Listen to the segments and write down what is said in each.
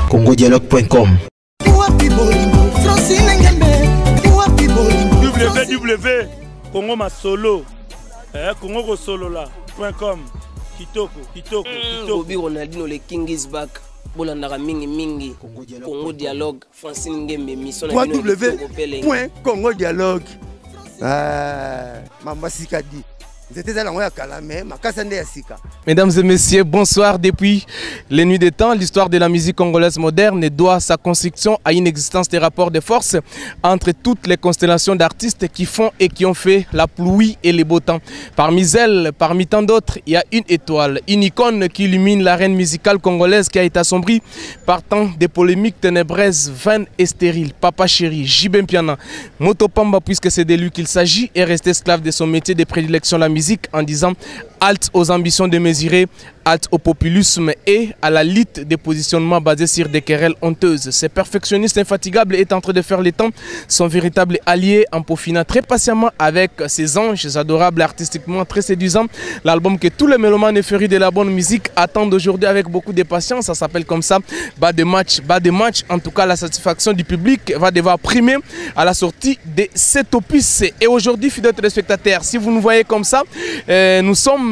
congodialogue.com. www Congo Masolo Congo Solo là.com. Kitoko Bobby Ronaldinho le King is back. Bolandara mingi Congo Dialogue Francine Ngembe mission www.congodialogue. Mama Sikadi. Mesdames et messieurs, bonsoir. Depuis les nuits des temps, l'histoire de la musique congolaise moderne doit sa construction à une existence des rapports de force entre toutes les constellations d'artistes qui font et qui ont fait la pluie et les beaux temps. Parmi elles, parmi tant d'autres, il y a une étoile, une icône qui illumine l'arène musicale congolaise qui a été assombrie par tant de polémiques ténébreuses, vaines et stériles. Papa Chéri, JB Mpiana, Motopamba, puisque c'est de lui qu'il s'agit, est resté esclave de son métier de prédilection, la musique, en disant halte aux ambitions démesurées, halte au populisme et à la lutte des positionnements basés sur des querelles honteuses. Ce perfectionniste infatigable est en train de faire le temps, son véritable allié, en peaufinant très patiemment avec ses anges adorables, artistiquement très séduisants. L'album que tous les mélomanes férus de la bonne musique attendent aujourd'hui avec beaucoup de patience. Ça s'appelle comme ça, Bas de match. En tout cas, la satisfaction du public va devoir primer à la sortie de cet opus. Et aujourd'hui, fidèles téléspectateurs, si vous nous voyez comme ça, nous sommes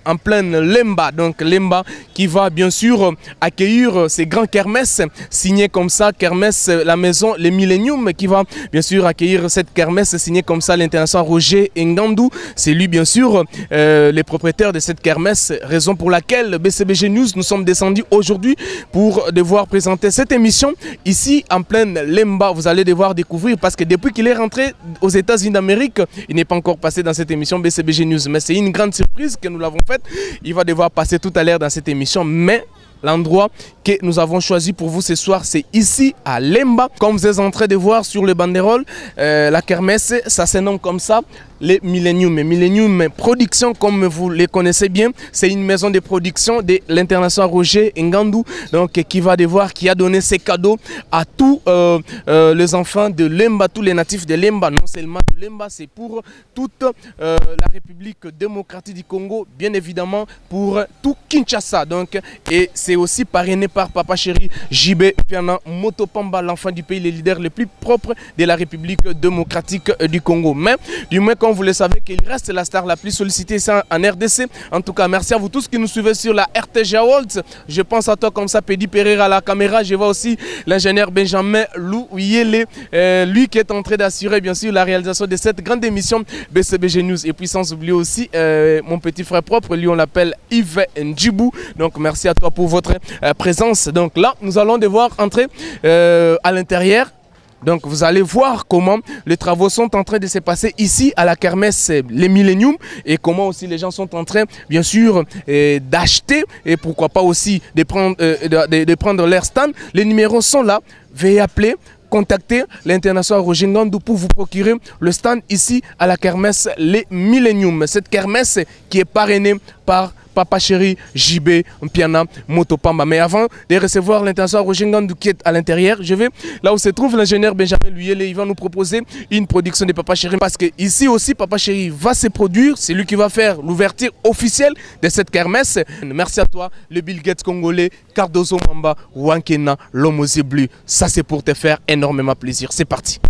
en pleine Lemba, donc Lemba qui va bien sûr accueillir ces grands kermesses signés comme ça, kermesse la maison Les Millennium qui va bien sûr accueillir cette kermesse signée comme ça, l'international Roger Ngandou, c'est lui bien sûr les propriétaires de cette kermesse, raison pour laquelle BCBG News nous sommes descendus aujourd'hui pour devoir présenter cette émission ici en pleine Lemba. Vous allez devoir découvrir parce que depuis qu'il est rentré aux États-Unis d'Amérique, il n'est pas encore passé dans cette émission BCBG News, mais c'est une grande surprise que nous l'avons faite. Il va devoir passer tout à l'heure dans cette émission, mais l'endroit que nous avons choisi pour vous ce soir, c'est ici à Lemba. Comme vous êtes en train de voir sur le banderole, la kermesse, ça se nomme comme ça, les Millennium. Millennium Production, comme vous les connaissez bien, c'est une maison de production de l'international Roger Ngandou, donc qui va devoir, qui a donné ses cadeaux à tous les enfants de Lemba, tous les natifs de Lemba, non seulement de Lemba, c'est pour toute la République démocratique du Congo, bien évidemment pour tout Kinshasa, donc, et c'est aussi parrainé par Papa Chéri, JB Mpiana, Motopamba, l'enfant du pays, le leader le plus propre de la République démocratique du Congo. Mais du moins, comme vous le savez, qu'il reste la star la plus sollicitée en RDC. En tout cas, merci à vous tous qui nous suivez sur la RTG Awards. Je pense à toi comme ça, Pédi Pereira à la caméra. Je vois aussi l'ingénieur Benjamin Louyele, lui qui est en train d'assurer bien sûr la réalisation de cette grande émission BCBG News. Et puis sans oublier aussi mon petit frère propre, lui on l'appelle Yves Ndjibou. Donc merci à toi pour votre présence. Donc là, nous allons devoir entrer à l'intérieur. Donc vous allez voir comment les travaux sont en train de se passer ici à la kermesse Les Millennium et comment aussi les gens sont en train bien sûr d'acheter et pourquoi pas aussi de prendre leur stand. Les numéros sont là, veuillez appeler, contacter l'international Roger Ngandou pour vous procurer le stand ici à la kermesse Les Millennium. Cette kermesse qui est parrainée par Papa Chéri, JB Mpiana, Motopamba. Mais avant de recevoir l'international Roger Ngandou qui est à l'intérieur, je vais là où se trouve l'ingénieur Benjamin Louyele. Il va nous proposer une production de Papa Chéri parce que ici aussi Papa Chéri va se produire. C'est lui qui va faire l'ouverture officielle de cette kermesse. Merci à toi, le Bill Gates congolais, Cardozo Mamba, Wankena, l'homme aux yeux bleus. Ça c'est pour te faire énormément plaisir. C'est parti.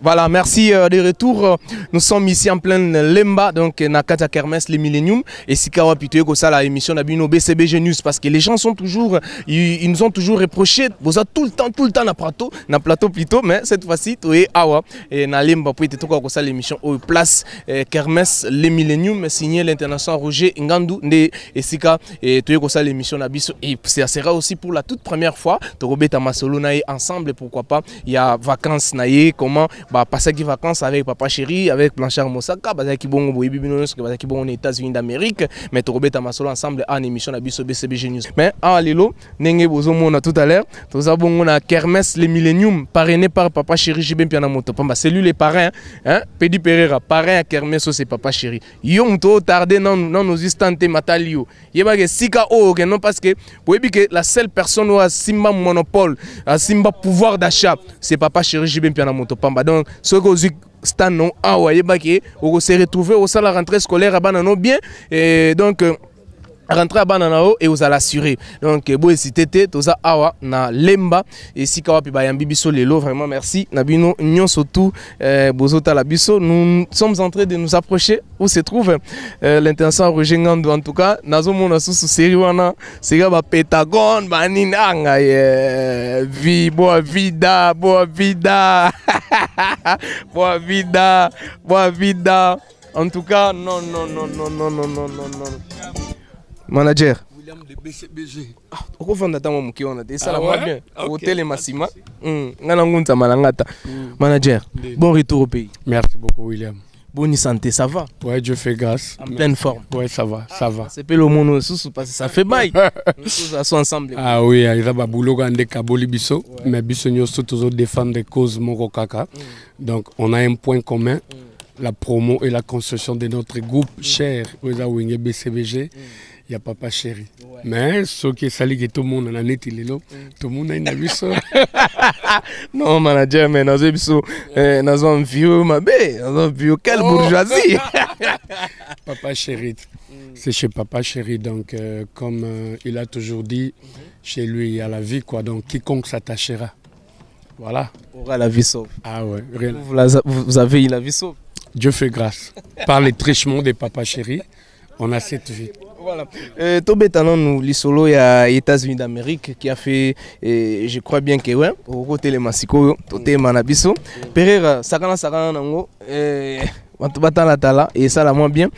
Voilà, merci de retour. Nous sommes ici en pleine Lemba, donc Nakata Kermesse, les Millennium. Et si Kawa Pitoye, comme ça, la émission d'Abino BCB Genius, parce que les gens sont toujours, ils nous ont toujours reproché, vous avez tout le temps, na plateau plutôt, mais cette fois-ci, tu es Awa. Et na Lemba, puis tu es comme ça, l'émission au place Kermesse, les Millennium, signé l'international Roger Ngandou, et Sika, et tu es comme ça, l'émission d'Abiso. Et ça sera aussi pour la toute première fois, tu Robert Masolo naïe ensemble, pourquoi pas, il y a vacances naïe, comment passer des vacances avec Papa Chéri, avec Blanchard Moussaka, parce qu'ils vont aux États-Unis d'Amérique, mais tu Robert Masolo ensemble en émission d'Abiso BCB Genius. Mais en Lilo, Nenge Bozomona tout à l'heure, nous avons la Kermesse les Millennium, parrainé par Papa Chéri Jibem Pianamoto. C'est lui le parrain, hein? Pedi Pereira, parrain à Kermesse, c'est Papa Chéri. Yom to tardé dans nos instants Matalio. Yeba que Sika O, non parce que pour que la seule personne qui a Simba monopole, a Simba pouvoir d'achat, c'est Papa Chéri Jibem Pianamoto. Donc, ce que Stan non on se retrouver au salle à rentrée scolaire à Banano bien et donc rentrer à Bananao et vous allez assurer. Donc, bon, si t'étais, toza awa na lemba et si kawa pi bayambi biso lelo, vraiment merci. Nabino nyon surtout bozota la biso. Nous sommes en train de nous approcher où se trouve l'intention Roger Ngando. En tout cas, nazo mona sous série wana, c'est ba Pentagone, baninanga vie boa vida, boa vida. Boa vida, boa vida. En tout cas, non. Manager. William de BCBG. Pourquoi vous avez dit que ça va bien? Hôtel Massima. Malangata. Manager, bon retour au pays. Merci beaucoup, William. Bonne santé, ça va? Ouais, Dieu fait grâce. En pleine forme. Ouais, ça va. C'est pas le monde parce que ça fait bail. Nous sommes ensemble. Ah oui, il y a boulot gandé kaboli biso, mais biso nous toujours défendre des causes moko kaka. Donc on a un point commun. La promo et la construction de notre groupe cher, Wenge BCBG, il y a Papa Chéri. Mais ce qui est sali que tout le monde a net, tout le monde a une ça. Non, manager, mais nous avons un vieux, quelle bourgeoisie. Papa Chéri, c'est chez Papa Chéri, donc comme il a toujours dit, chez lui il y a la vie, quoi. Donc quiconque s'attachera. Voilà. Aura la vie sauve. Ah ouais, rien. Vous avez eu la vie sauve. Dieu fait grâce. Par les trichements de Papa Chéri, on a cette vie. Voilà. Tobetanon nous l'isolo il y a États-Unis d'Amérique qui a fait je crois bien que ouais au côté les Massiko toté manabiso Pereira sakana nango batala tala et ça la moins bien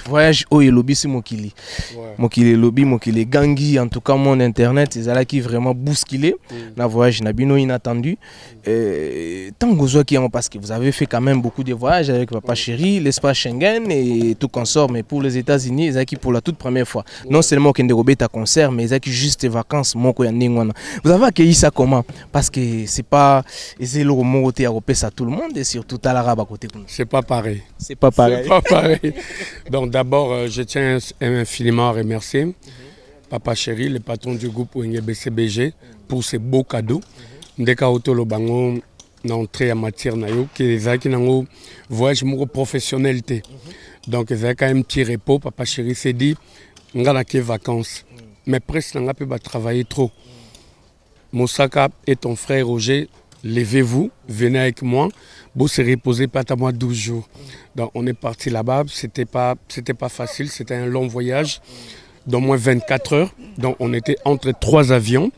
voyage au lobby mokili mokili lobby mokili gangi en tout cas mon internet c'est là qui vraiment bousculé la voyage nabino inattendu tango qui parce que vous avez fait quand même beaucoup de voyages avec Papa Chéri, l'espace Schengen et tout consort, mais pour les États-Unis ils qui pour la toute première fois non seulement qu'il y a concert mais ils qui juste des vacances moko ya ndingwana. Vous avez accueilli ça comment? Parce que c'est pas ezelo moté à ça tout le monde et surtout à l'arabe à côté. C'est pas pareil. C'est pas pareil. C'est pas pareil. Donc d'abord je tiens infiniment à remercier Papa Chéri, le patron du groupe Wenge BCBG pour ces beaux cadeaux. Ndeka otolo bango na entrée en matière na yo que ezaki nango voyage moko professionnalité. Donc ezaki un petit repos. Papa Chéri s'est dit ngala ke vacances mais presque nga peut pas travailler trop. Mosaka et ton frère Roger, levez-vous, venez avec moi. Vous se reposer pas à moi 12 jours. Donc on est parti là-bas, c'était pas facile, c'était un long voyage d'au moins 24 heures. Donc on était entre 3 avions,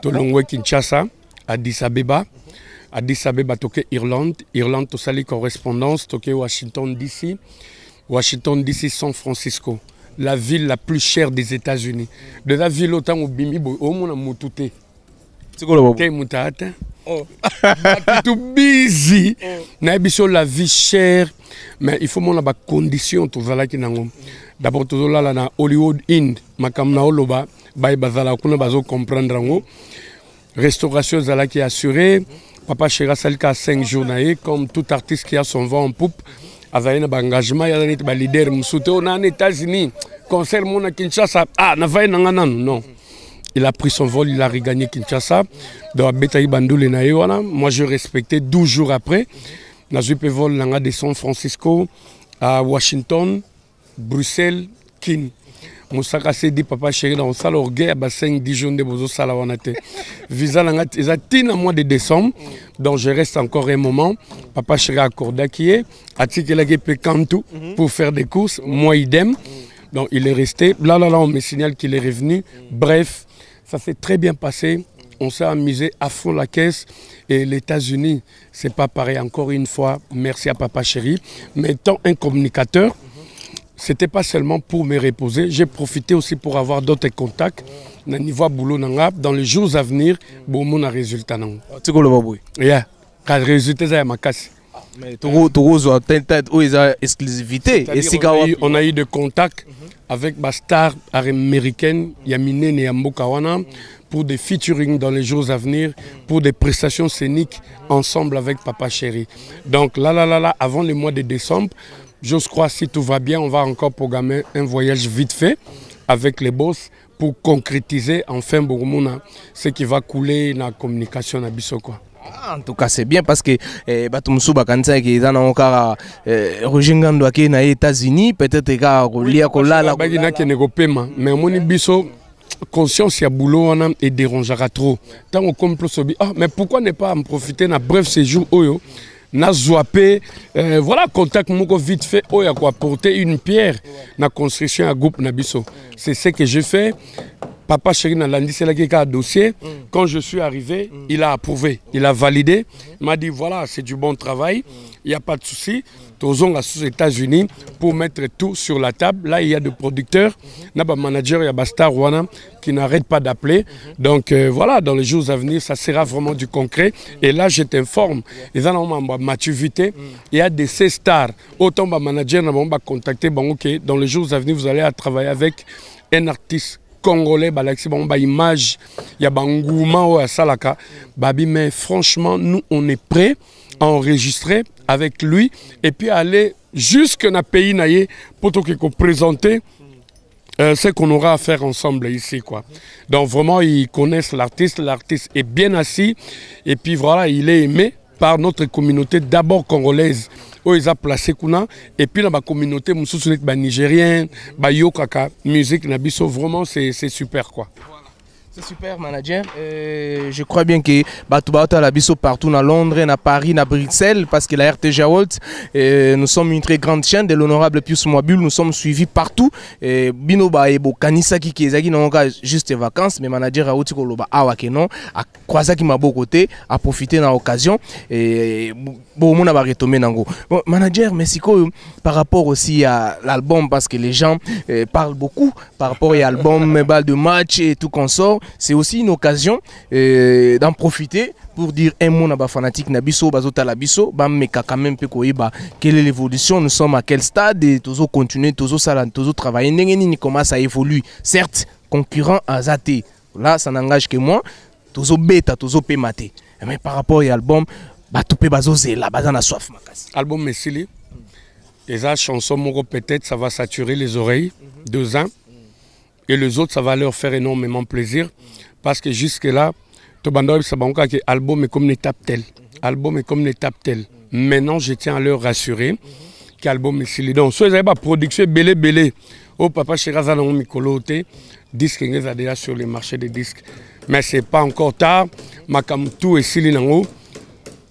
Tolongwe Kinshasa, Addis Abeba toqué Irlande to sali correspondance toqué Washington DC San Francisco, la ville la plus chère des États-Unis. De la ville autant au bimi au mona mutute. C'est quoi le bobo? Mutata. Oh. Tout busy. Na biso la vie chère, mais il faut mon ba condition to zala ki nango. D'abord to la na Hollywood Inn, makam na oloba, bay bazala kuna bazo comprendre ngo. Restauration zala qui est assurée. Papa Chéri Salika 5 jours comme tout artiste qui a son vent en poupe. Avec un engagement, il y a un leader aux États-Unis. Concert mon à Kinshasa. Ah, non. Il a pris son vol, il a regagné Kinshasa. Moi, je respectais 12 jours après. J'ai pris vol de San Francisco à Washington, Bruxelles, Kin. Moussaka s'est dit Papa Chéri dans salle orgueil à 5-10 jours de bozo salawanate. Visa langa tina mois de décembre. Donc je reste encore un moment. Papa Chéri accordé qui est attiqué Pécantou pour faire des courses, moi idem. Donc il est resté. Là on me signale qu'il est revenu. Bref, ça s'est très bien passé. On s'est amusé à fond la caisse. Et les États-Unis, c'est pas pareil. Encore une fois, merci à Papa Chéri. Mais étant un communicateur, c'était pas seulement pour me reposer, j'ai profité aussi pour avoir d'autres contacts dans les jours à venir pour mon résultat. Tu connais le baboué? Yeah, quand le résultat est ma casse. Mais tu as exclusivité. On a eu des contacts avec ma star américaine Yamine Yambokawana pour des featuring dans les jours à venir, pour des prestations scéniques ensemble avec Papa Chéri. Donc là, avant le mois de décembre, j'ose croire si tout va bien, on va encore programmer un voyage vite fait avec les boss pour concrétiser enfin ce qui va couler dans la communication à Bissoko. En tout cas, c'est bien parce que Batumsu Bakansa qui est dans Roger Ngando qui est aux États-Unis, peut-être qu'il a relié à Kolala. Mais mon biso conscience ya boulot et dérangera trop. Tant on complot mais pourquoi ne pas en profiter na bref séjour oyo na zoapé voilà contact moko vite fait oyo quoi porter une pierre na construction à groupe na biso. C'est ce que j'ai fait. Papa Chéri n'a lundi, c'est là qu'il y a un dossier. Quand je suis arrivé, il a approuvé, il a validé. Il m'a dit voilà, c'est du bon travail, il n'y a pas de souci. Tozong aux États-Unis pour mettre tout sur la table. Là, il y a des producteurs, il y a des managers, il y a des stars qui n'arrêtent pas d'appeler. Donc voilà, dans les jours à venir, ça sera vraiment du concret. Et là, je t'informe, les gens ont maturité. Il y a des stars. Autant de managers n'ont pas contacté. Bon, ok, dans les jours à venir, vous allez travailler avec un artiste congolais, image, il y a Bangouma Salaka, mais franchement, nous, on est prêts à enregistrer avec lui et puis aller jusque dans le pays pour présenter ce qu'on aura à faire ensemble ici, quoi. Donc vraiment, ils connaissent l'artiste est bien assis et puis voilà, il est aimé par notre communauté d'abord congolaise. Où ils ont placé Kuna et puis dans la communauté nigérienne, Yokaka, musique, vraiment c'est super quoi. C'est super, manager. Je crois bien que Batoubaota la biso partout dans Londres, à Paris, à Bruxelles, parce que la RTG World, nous sommes une très grande chaîne de l'honorable Pius Mwabul, nous sommes suivis partout. Binoba et Kanisa qui est non juste des vacances, mais manager a aussi koloba awa kenon, a croisé qui m'a beau côté, a profité dans l'occasion et bon mon a retomé nango. Bon, manager, merci par rapport aussi à l'album parce que les gens parlent beaucoup par rapport à l'album, balle de match et tout consort. C'est aussi une occasion d'en profiter pour dire un mot à les fanatiques Nabiso, Bazota Labiso, mais quand même quelle est l'évolution, nous sommes à quel stade et toujours continuer, toujours travailler, comment ça évolue. Certes, concurrent à Zate, là ça n'engage que moi, toujours bêta, toujours pématé. Mais par rapport à l'album, Batoupe Bazozé, la bazana soif. Album Messili, et ça, chanson peut-être ça va saturer les oreilles, 2 ans. Et les autres, ça va leur faire énormément plaisir. Parce que jusque-là, l'album est comme une étape telle. Album est comme une étape telle. Maintenant, je tiens à leur rassurer qu'album est si donc. Soit ils n'avaient pas production belé. Oh, papa, chez Razan, Mikolote, disque est déjà sur les marchés des disques. Mais ce n'est pas encore tard. Makamtou et Silinango.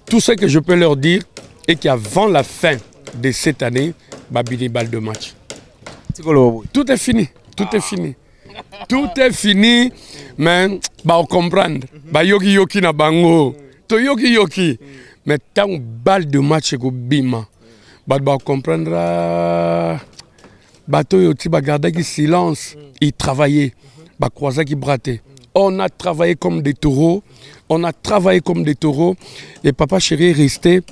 Tout ce que je peux leur dire est qu'avant la fin de cette année, Babidi balle de match. Tout est fini. Tout est fini. Tout est fini, mais on comprendre. Yoki na bango. To yoki. Mais tant balle de match ko bima. On comprendra. Bato yoti ba garder qui silence, il travaillait. Ba croisa qui bratait. On a travaillé comme des taureaux. Et papa chéri est resté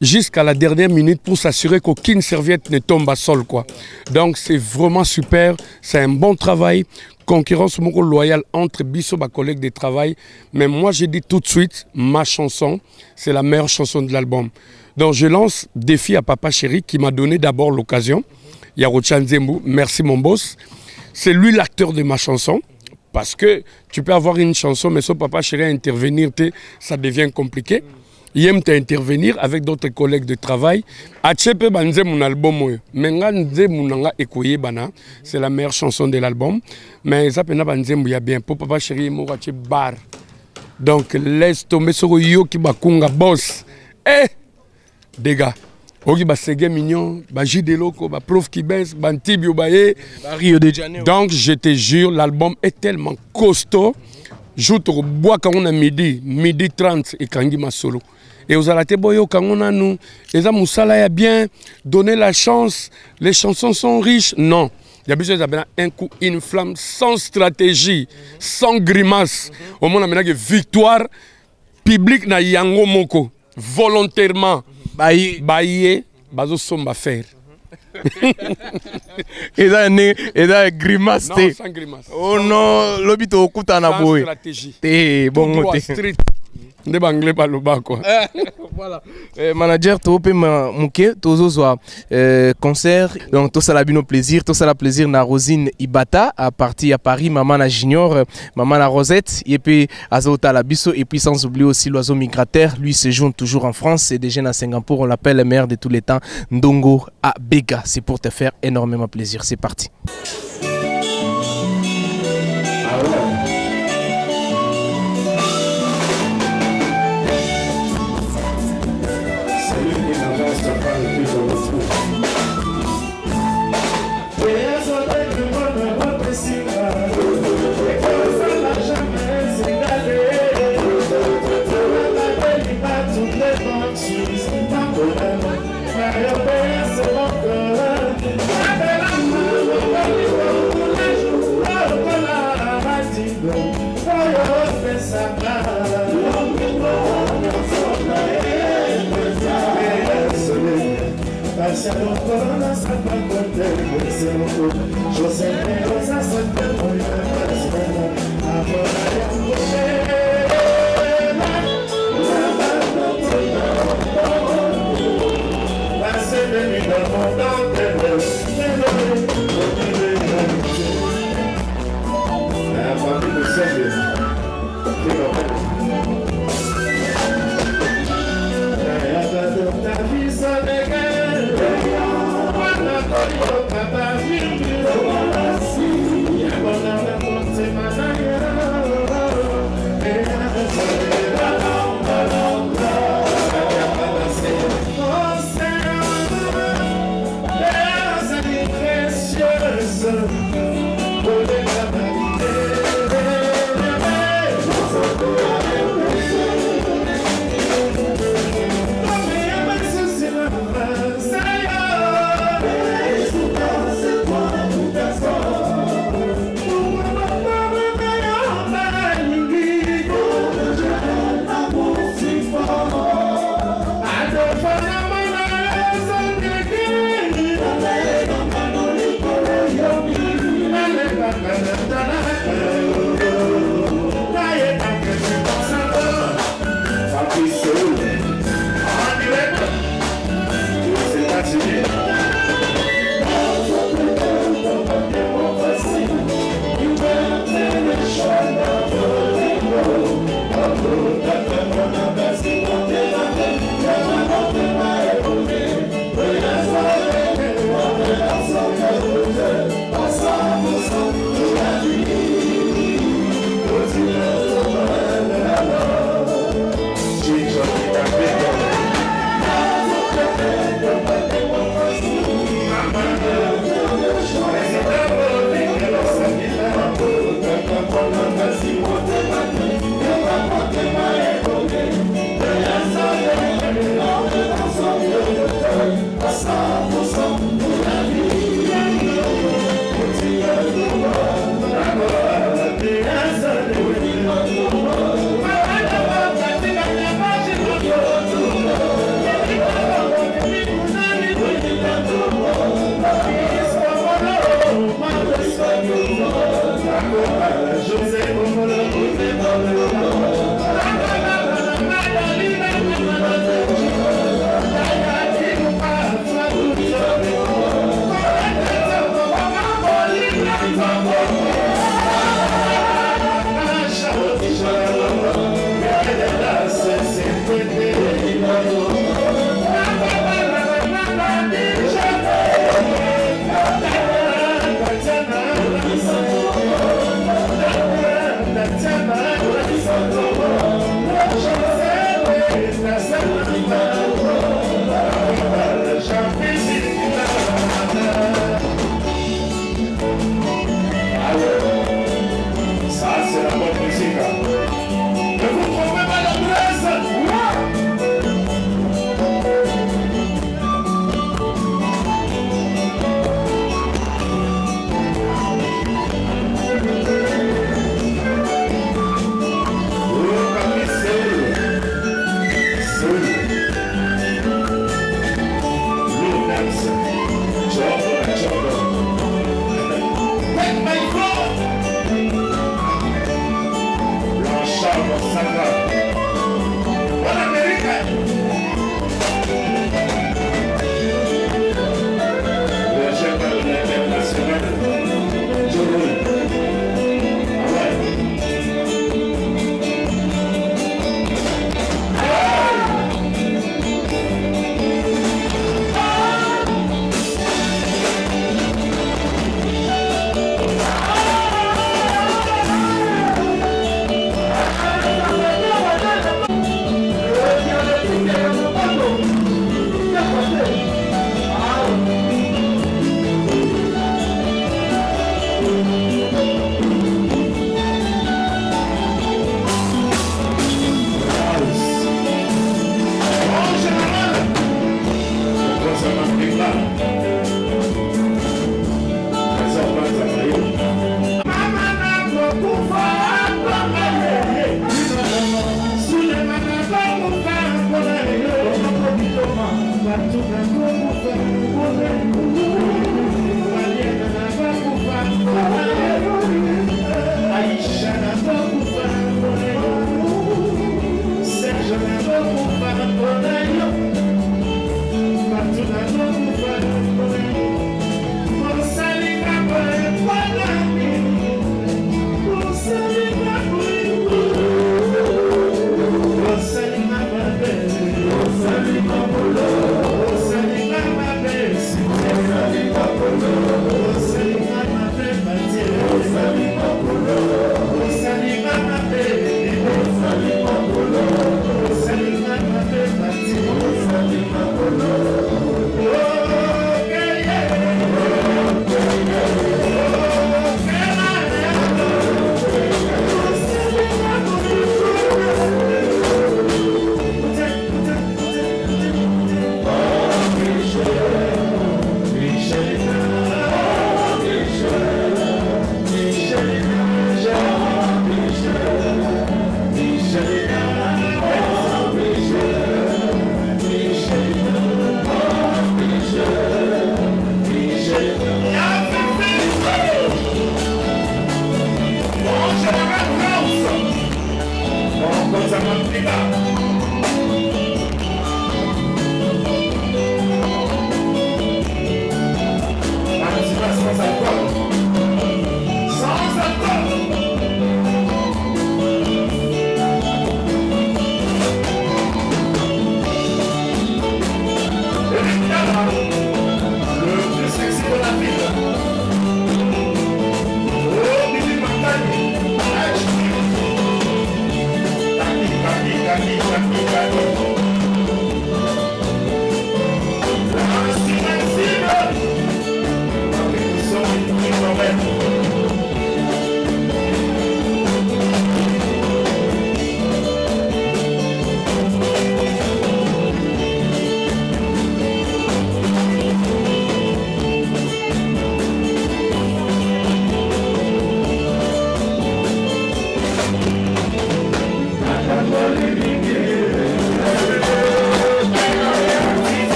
jusqu'à la dernière minute pour s'assurer qu'aucune serviette ne tombe à sol, quoi. Donc c'est vraiment super, c'est un bon travail, concurrence loyale entre Bisso, ma collègue de travail. Mais moi j'ai dit tout de suite, ma chanson, c'est la meilleure chanson de l'album. Donc je lance défi à Papa Chéri qui m'a donné d'abord l'occasion. Yarochan Zembu, merci mon boss. C'est lui l'acteur de ma chanson. Parce que tu peux avoir une chanson, mais son Papa Chéri intervenir, ça devient compliqué. Il aime intervenir avec d'autres collègues de travail. C'est la meilleure chanson de l'album. Mais ça peut pas bien. Pour Papa Chéri, bar. Donc laisse tomber sur Yoki Bakunga boss. Eh, des gars. Mignon, prof qui baisse, Rio de Janeiro. Donc je te jure, l'album est tellement costaud. Je te bois quand on a midi 30 et Kangima solo. Et aux Alate Boyo, quand on a nous, les Amoussala a bien donné la chance, les chansons sont riches. Non, il y a besoin d'un coup, une flamme sans stratégie, sans grimace. Au moins, on a victoire publique na Yango Moko, volontairement. Baye, bazo somba faire. Et là, grimace. Non, sans grimace. Oh non, l'obito okuta na boy. Stratégie. Bon, street. nde banglais baloba quoi. Voilà. Manager to pe muke tozozwa concert donc tout ça la bino plaisir, tout ça la plaisir na Rosine Ibata à partir à Paris, maman na Junior, maman na Rosette et puis Azota la biso et puis sans oublier aussi l'oiseau migrateur, lui séjourne toujours en France et déjà à Singapour, on l'appelle le meilleur de tous les temps, Ndongo Abega. C'est pour te faire énormément plaisir. C'est parti.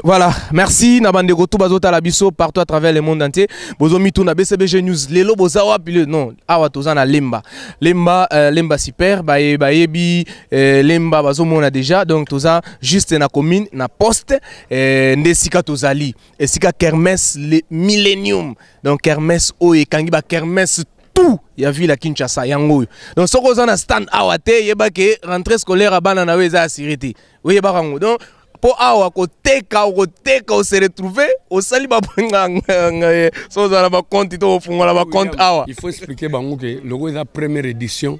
Voilà, merci Nabandego tout bazota la biso partout à travers le monde entier. Bozo mitou na BCBG News lelo bozawa pile non awa tozana lemba. Lemba super bayebi lemba bazo mona déjà donc toza juste na commune na poste ndesika tozali esika kermesse le millennium. Donc kermesse o e kangi ba kermesse tout ya ville à Kinshasa yango. Donc soko za na stand awate yeba ke rentrée scolaire abana na weza asirité. Oui yeba rango. Donc pour awa koteka o se retrouver au sali ba so za ba compte to fungola ba compte awa. Il faut expliquer bango que logo est la première édition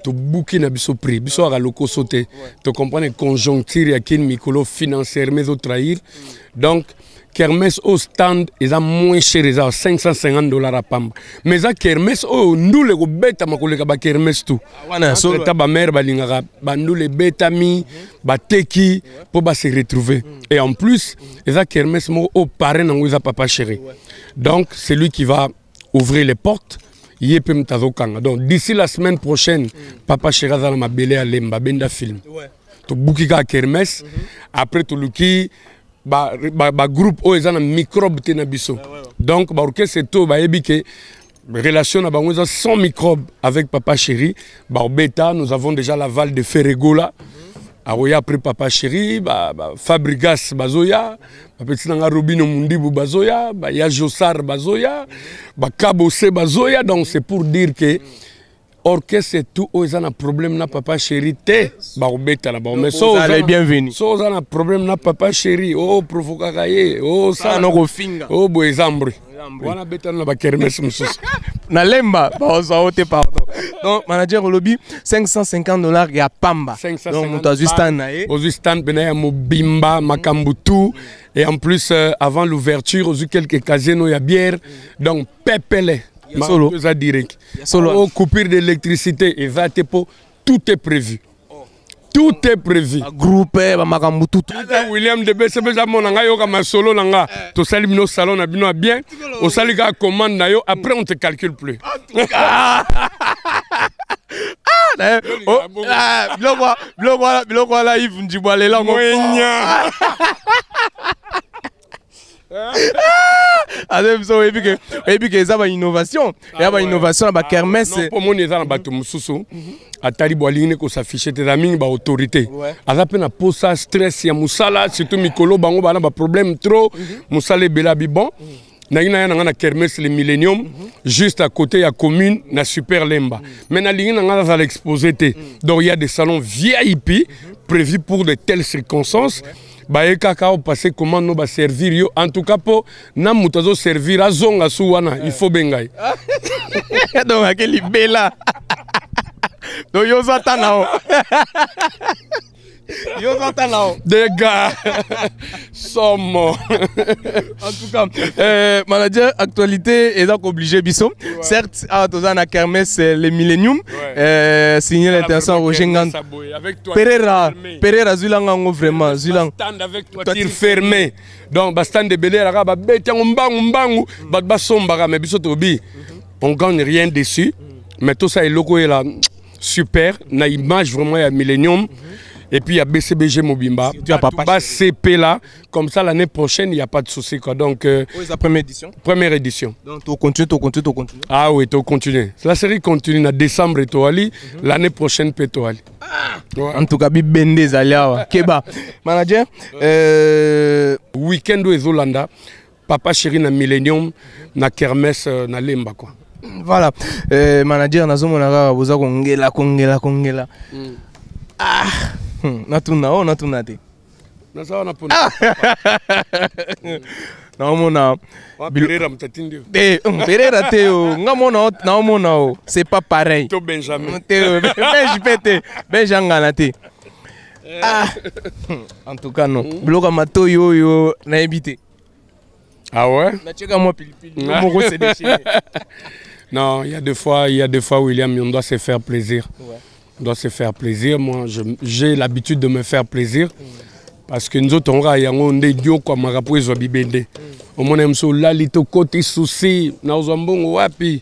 to booki na biso prix biso ara loko sauter to comprendre conjoncture ya kin mikolo financière mais au trahir. Donc kermesse au stand est à moins cher, ils à $550 à Pamba. Mais à kermesse au nous les bêta makoleka ba kermesse tout. So ta ba mère ba lingara ba nous les bêta mi ba teki pour ba se retrouver. Et en plus, ils à kermesse mo au parrain n'angou za papa chéri. Donc c'est lui qui va ouvrir les portes. Donc d'ici la semaine prochaine, papa chéri za ma belé à Lemba benda film. To bukika kermesse après to luki ba groupe o ezana microbe te na biso. Donc ba orchestre to ba ebike relation na bango sans microbe avec papa chéri. Ba beta nous avons déjà la Val de Ferregola. Aroya après papa chéri Fabrigas bazoya, ba petit nanga Robino Mundibu bazoya, ba ya Josar bazoya, ba Kabose bazoya. Donc c'est pour dire que orchestre et tout, ils ont un problème na papa chéri te barobeta na mais so allez bienvenue so ils ont un problème na papa chéri oh provocaye oh ça no finga oh boezambri wana beta na ba kermesse mususu na lemba ba osaote pardon. Donc manager au lobby $550 ya Pamba. Donc mon stand na au stand bena mobimba makambutu et en plus avant l'ouverture aux quelques casinos ya bière donc pepele. Solo. Direct. Solo. Coupure d'électricité et va tout est prévu. Tout est prévu. Groupe, Makambutu. William de BCB, mon solo nanga. Tu salis nos salons na bien. Au saliga commande na yo. Après on te calcule plus. Là Yves Ndjibale là. Et puis ça va innovation, il y a innovation à kermesse. Pour moi les gens bateau mususu atali boaline ko s'afficher tes amis ba autorité. Azape na posa stress ya musala surtout mikolo bango bana ba problème trop musale bela bibon. Na ina na kermesse le millennium juste à côté ya commune na super lemba. Mais na lingi na za l'exposer té. Donc il y a des salons VIP prévus pour de telles circonstances. Baye kaka au passé comment nous va servir yo en tout cas pour na mutazo servir a zonga suwana il faut bengai donc akeli bela donc yo zatana Des gars sont morts. En tout cas, manager, actualité est obligé, Bissot. Certes, à Tozana Kermesse, les Millennium, signé l'intention au Gengan. Pereira, Zulangango, vraiment. Zulang. Stand avec toi, tir fermé. Donc, stand de Belé, on gagne rien dessus. Mais tout ça est logo là. Super. Na image vraiment, il y a Millennium. Et puis il y a BCBG Mobimba. Tu as pas CP là. Comme ça, l'année prochaine, il n'y a pas de souci. Donc, c'est la première édition. Première édition. Donc, tu continues. Ah oui, tu continues. La série continue en décembre et tu aller. L'année prochaine, tu peux aller. En tout cas, Bibende Zalia. Keba. Manager. Week-end au Zolanda. Papa chéri na Millennium. Na Kermesse na Lemba quoi. Voilà. Manager, nazo monara boza kongela. Ah. Natuna te. Pereira mtatindi. Pereira teo. Ngamona naomona c'est pas pareil. To Benjamin. Benjamin te. Ah. En tout cas non. Bloka matoyo yo na ebité. Ah ouais? Non, il y a des fois, William, on doit se faire plaisir. Ouais. On doit se faire plaisir. Moi, j'ai l'habitude de me faire plaisir. Parce que nous autres, on a un Dieu comme un rapport de Bibende. On aime ça, là, il côté souci. Nous avons wapi.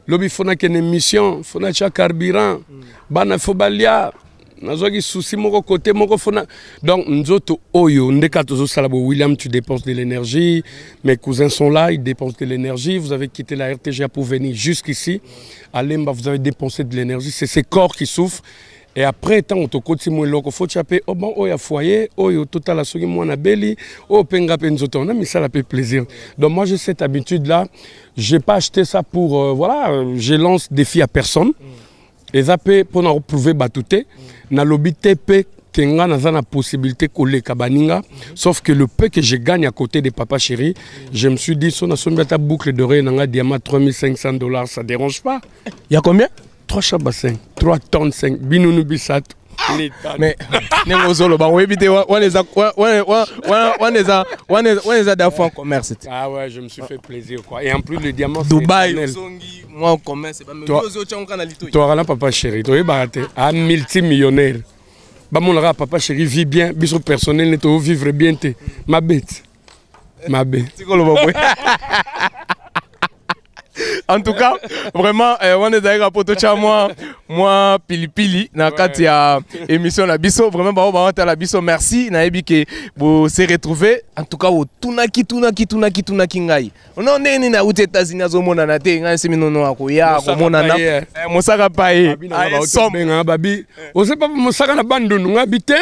L'objet, il faut une émission, il faut un carburant. Il faut balia. Souci mon côté mon donc nous autres William, tu dépenses de l'énergie, mes cousins sont là, ils dépensent de l'énergie, vous avez quitté la RTGA pour venir jusqu'ici à Lemba, vous avez dépensé de l'énergie, c'est ces corps qui souffrent. Et après tant on te continue le faut chaper oh bon oh ya foyer oh yo total la soki moi na beli oh penga penzoto on a mis ça la fait plaisir. Donc moi j'ai cette habitude là, j'ai pas acheté ça pour voilà, je lance défi à personne. Et ça peut pour nous prouver batouté na lobby TP kenga na la possibilité coller kabaninga sauf que le peu que je gagne à côté de papa chéri je me suis dit son a ta boucle d'oreille nanga diamant $3500 ça dérange pas. Il y a combien? 3 chabassin 3 tonnes 5 binounou bisat. Mais Nengozolo ba webite on les a d'enfants commerce. Ah ouais, je me suis fait plaisir quoi. Et en plus le diamant Dubaï moi on commerce pas même toi là papa chéri toi baraté un multimillionnaire. Ba mon là papa chéri vit bien, biso personnel ne to vivre bien te. Ma bête. En tout cas, vraiment, on est d'ailleurs à Potocha, moi, Pili, dans la émission la Bisso, vraiment, on va la Bisso, merci, Naebi, que vous s'est retrouvé. En tout cas, vous tunaki ngai. On est na aux États-Unis, au monde, on a été, on a été, on a été, Mosaka Paye, babi. On sait pas Mosaka na bandun, on habite,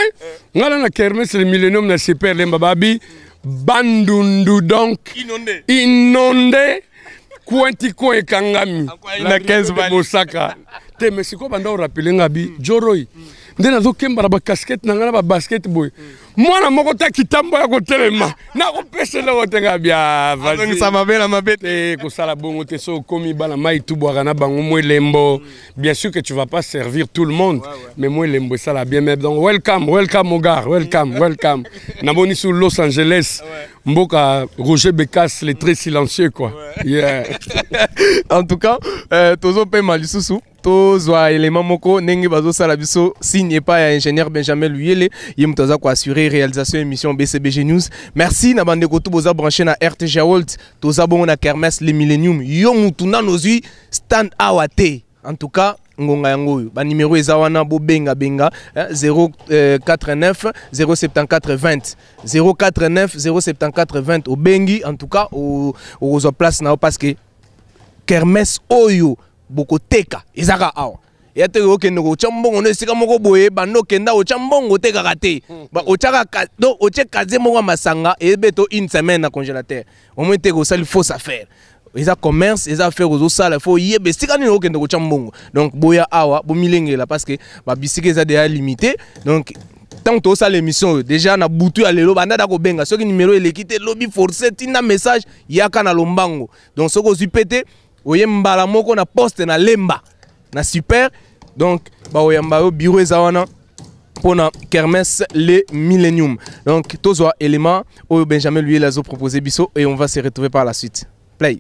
on a na kermesse le millénium na super lemba babi, bandundu donc inondé. Kuantiko et Kangami, na 15 Mosaka. Te Mexico banda o rappeler ngabi Joroi. Ndena zo kemba ba casquette na ngana ba basket boy. Mwana moko ta kitambo ya kotelema. Na ko pesela ko tenga bia. Vas-y ça ma belle ma bête ko sala bongo te so komi bana mai tu boira na bango mo lembo. Bien sûr que tu vas pas servir tout le monde, mais moi lembo ça la bien même donc welcome mon gars, welcome. Na boni sur Los Angeles. Mboka Roger Bekas, les très silencieux quoi. Yeah. En tout cas, tozo pe malisusu, tozo élément moko nengi bazo sala biso signe pas à ingénieur Benjamin Luyele, yim toza ko assurer réalisation émission BCBG News. Merci na bande ko tout boza branché na RTGA World, toza bon na kermesse les millennium. Yo mutuna nozi stand awate. En tout cas, ngonga yango ba numéro ezawana bo benga 049 074 20 049 074 20 au bengi en tout cas au place na parce que kermesse oyo boko teka ezaka awa ya te okende ko chambongo no esika moko boye bando kenda o chambongo teka kate ba o chaka do o cheka ze moko masanga e beto une semaine na congélateur au moins te ko sali fausse affaire. Les commerce, les affaires aux salles, il faut y aller. C'est quand même aucun de vos chambongo. Donc, boya awa, bo milenge là parce que ma bicyclette est déjà limitée. Donc, tant que ça l'émission déjà na boutu à l'élo, banda dako benga. Ce qui numéro il est quitté lobby forcé, tina message yaka na lombango. Donc, ce que vous pété, oye mbala moko na poste na lemba, na super. Donc, ba oye mbao bureau ezawana. pour la kermesse les Millennium. Donc, tous les éléments où Benjamin lui les a proposé Bisso et on va se retrouver par la suite. Play.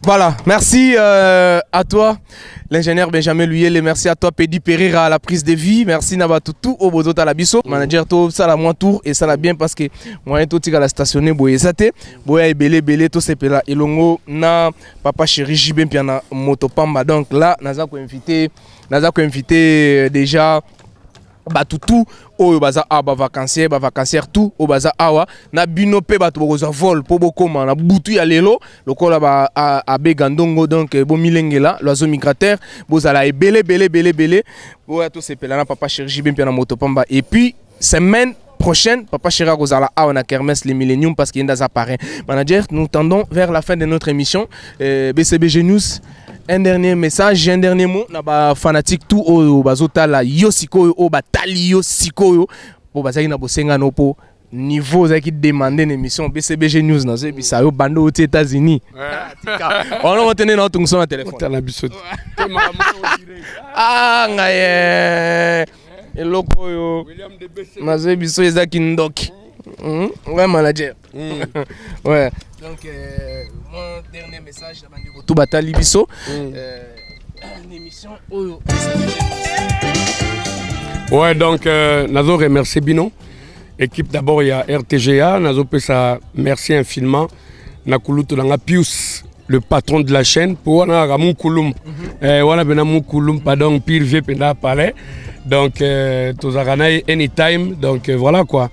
Voilà, merci à toi, l'ingénieur Benjamin Luyele, merci à toi, Pedi Pereira, à la prise de vie, merci Nabatutu, au Bozo Talabiso, manager, tout ça la moins tour, et ça l'a bien parce que moi, tout le monde a stationné, boye sate, boye belé, tout c'est là, et longo, na papa chéri, jibem, piana, motopamba, donc là, naza ko invité déjà batutu oyo baza aba vacancière tout o baza awa na bino pe batu boza vol po bokoma na butu ya lelo lokola ba abegandongo donc bo milengela l'oiseau migrateur bozala ebele belé bo to sepela na papa Chéri bien na motopamba et puis semaine prochaine, Papa Chéri Rosala a na kermesse les milléniums parce qu'il y a des appareils. Manager, nous tendons vers la fin de notre émission. BCBG News, un dernier message, un dernier mot. Naba fanatique tout au bazota la yosiko au batali yosiko au bazaki na bosenga no po niveau qui demandait une émission BCBG News na c'est ça au bando aux États-Unis. On va tenir notre ton son à téléphone. Ah ngaye. Et loko yo naze biso ezaki ndoki ouais manager ouais donc mon dernier message na bandeko tout batali biso l'émission oyo ouais donc nazo remercier bino équipe d'abord il y a RTGA nazo pesa merci infiniment na kulutu na Pius le patron de la chaîne pour wana ramu kulum wana bena mu kulum pardon pire vieux penda palais. Donc, Tozaranaï anytime, donc voilà quoi.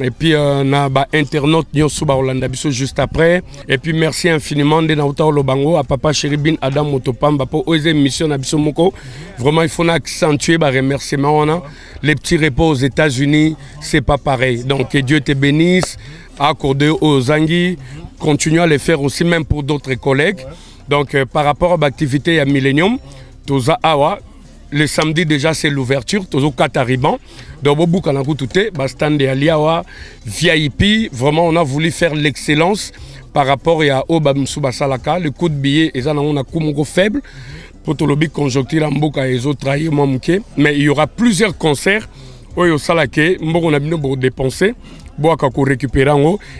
Et puis, on a internaute Nyosuba Olandabiso juste après. Et puis, merci infiniment de Naouta Lobango à Papa Chéri Bin Adam Motopamba pour oser mission Nabiso Moko. Vraiment, il faut accentuer les remerciements. Les petits repos aux États-Unis, c'est pas pareil. Donc, que Dieu te bénisse, accordé aux Zangui, continue à les faire aussi, même pour d'autres collègues. Donc, par rapport à l'activité à Millennium, Toza Awa. Le samedi déjà c'est l'ouverture, toujours Katariban. Donc beaucoup on a goûté, stand de Aliawa, VIP. Vraiment on a voulu faire l'excellence par rapport à Obam Subasalaka, le coût de billet et ça on a coût faible pour tout le but conjoncture en Boka et les autres mais il y aura plusieurs concerts où il y a salake, on a bien pour dépenser. Pour récupérer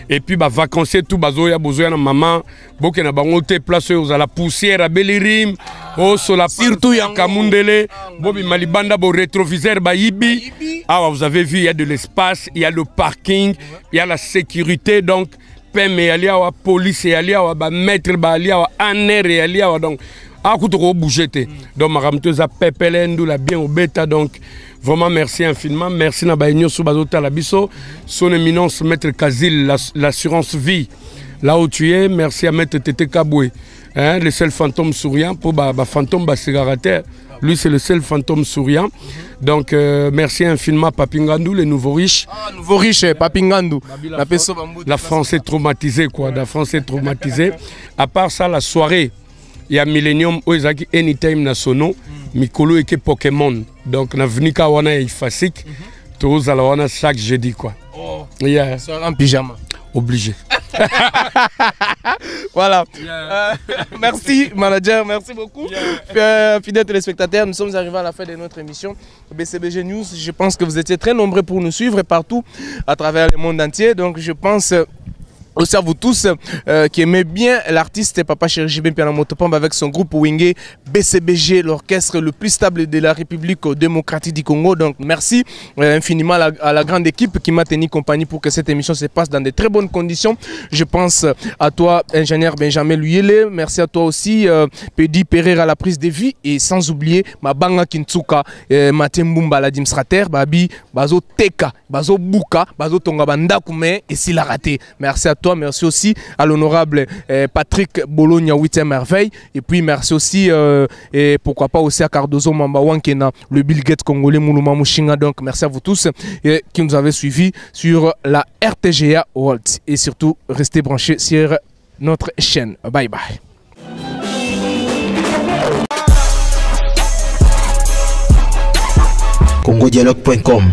et puis vacancier tout bazoya besoin na maman boke na bango te place aux à la poussière à Belirim au sur la surtout ya Kamundele bobi malibanda bo rétroviseur ba yibi ah vous avez vu il y a de l'espace il y a le parking il y a la sécurité donc pème et alia wa police et alia wa ba maître ba alia wa aner et alia wa donc ah kutoko bouger donc maramteuse pepelendu la bien au bêta donc vraiment merci infiniment, merci Nabaïnyo Soubazota Labiso, son éminence Maître Kazil, l'assurance vie, là où tu es, merci à Maître Tété Kaboué, hein, le seul fantôme souriant pour fantôme cigarette, lui c'est le seul fantôme souriant, donc merci infiniment Papingandou, les nouveaux riches. Ah, nouveaux riches, Papingandou, la France est traumatisée quoi, la France est traumatisée, à part ça la soirée, il y a Millennium Oizaki Anytime Nasono, Mikolo et Pokémon. Donc, na venu kawana et Fasik, tous à la chaque jeudi quoi. Oh, yeah. En pyjama. Obligé. Voilà. Yeah. Merci manager, merci beaucoup. Yeah. Fidèles téléspectateurs, nous sommes arrivés à la fin de notre émission BCBG News. Je pense que vous étiez très nombreux pour nous suivre partout à travers le monde entier. Donc, je pense aussi à vous tous qui aimez bien l'artiste Papa Chéri Piana Motopamba avec son groupe Wingé BCBG, l'orchestre le plus stable de la République démocratique du Congo. Donc merci infiniment à la grande équipe qui m'a tenu compagnie pour que cette émission se passe dans de très bonnes conditions. Je pense à toi, ingénieur Benjamin Luyele. Merci à toi aussi, Pedi Pereira à la prise de vie. Et sans oublier Mabanga Kintsuka, Mathieu Mbumba l'administrateur, Babi, Bazo Teka, Bazo Buka, Bazo Tongabanda Koume et s'il a raté. Merci à toi, merci aussi à l'honorable Patrick Bologna 8e merveille et puis merci aussi et pourquoi pas aussi à Cardozo Mamba Wankena, le Bill Gates congolais Moulouma Mouchinga. Donc merci à vous tous qui nous avez suivis sur la RTGA World et surtout restez branchés sur notre chaîne. Bye bye. congodialogue.com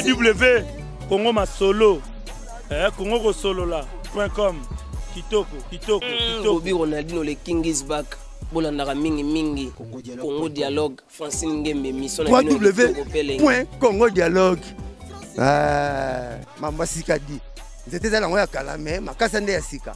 www.congomasolo.com kitoko Bobby Ronaldinho le King is back bolandaka mingi Congo Dialogue Francine Ngembe mission na www.congodialogue mamba sika di nzete za lango ya kala me makasa nde ya sika